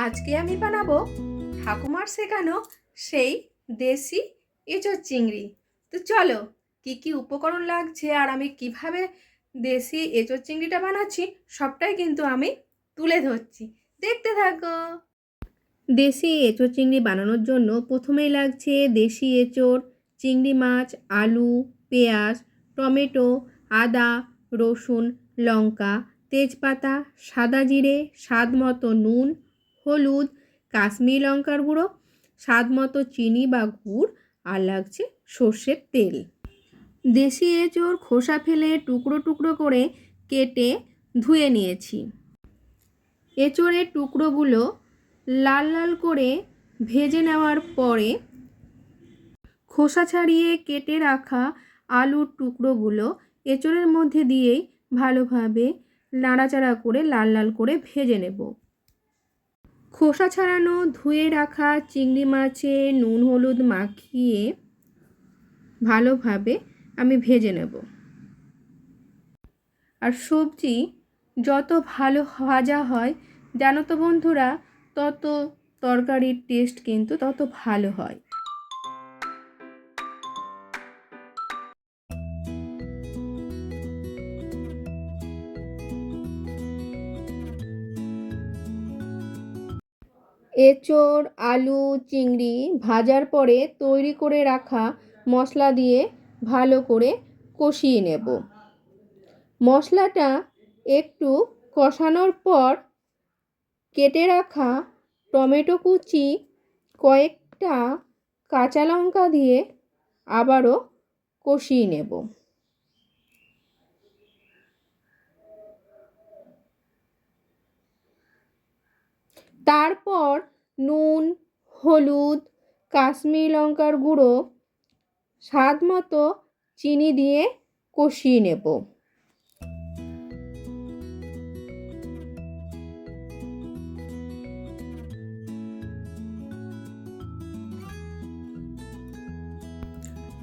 আজকে আমি বানাবো ঠাকুমার শেখানো সেই দেশি এঁচোড় চিংড়ি। তো চলো কি কি উপকরণ লাগছে আর আমি কিভাবে দেশি এঁচোড় চিংড়িটা বানাচ্ছি সবটাই কিন্তু আমি তুলে ধরছি, দেখতে থাকো। দেশি এঁচোড় চিংড়ি বানানোর জন্য প্রথমেই লাগছে দেশি এঁচোড়, চিংড়ি মাছ, আলু, পেঁয়াজ, টমেটো, আদা, রসুন, লঙ্কা, তেজপাতা, সাদা জিরে, স্বাদ মতো নুন, হলুদ, কাশ্মীরি লঙ্কার গুঁড়ো, স্বাদ মতো চিনি বা গুড়, আর লাগছে সর্ষের তেল। দেশি এঁচোড় খোসা ফেলে টুকরো টুকরো করে কেটে ধুয়ে নিয়েছি। এঁচোড়ের টুকরোগুলো লাল লাল করে ভেজে নেওয়ার পরে খোসা ছাড়িয়ে কেটে রাখা আলুর টুকরোগুলো এঁচোড়ের মধ্যে দিয়েই ভালোভাবে নাড়াচাড়া করে লাল লাল করে ভেজে নেব। খোসা ছাড়ানো ধুয়ে রাখা চিংড়ি মাছে নুন হলুদ মাখিয়ে ভালোভাবে আমি ভেজে নেব। আর সবজি যত ভালো ভাজা হয় জানো তো বন্ধুরা, তত তরকারির টেস্ট কিন্তু তত ভালো হয়। এঁচোড়, আলু, চিংড়ি ভাজার পরে তৈরি করে রাখা মশলা দিয়ে ভালো করে কষিয়ে নেব। মশলাটা একটু কষানোর পর কেটে রাখা টমেটো কুচি, কয়েকটা কাঁচা লঙ্কা দিয়ে আবারও কষিয়ে নেব। তারপর নুন, হলুদ, কাশ্মীরি লঙ্কার গুঁড়ো, স্বাদ মতো চিনি দিয়ে কষিয়ে নেব।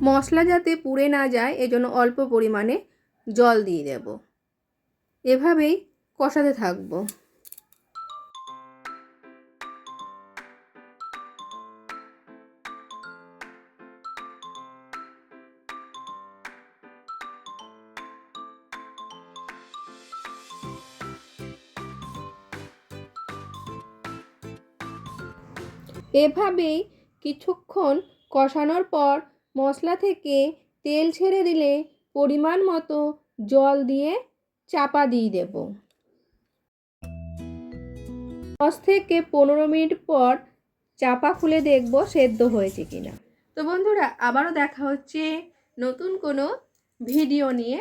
মশলা যাতে পুড়ে না যায় এজন্য অল্প পরিমাণে জল দিয়ে দেব। এভাবেই কষাতে থাকবো। এভাবেই কিছুক্ষণ কষানোর পর মশলা থেকে তেল ছেড়ে দিলে পরিমাণ মতো জল দিয়ে চাপা দিয়ে দেব। 10 থেকে 15 মিনিট পর চাপা খুলে দেখব সেদ্ধ হয়েছে কিনা। তো বন্ধুরা আবারও দেখা হচ্ছে নতুন কোনো ভিডিও নিয়ে।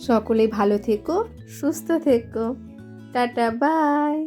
সকলে ভালো থেকো, সুস্থ থেকো। Tata, by.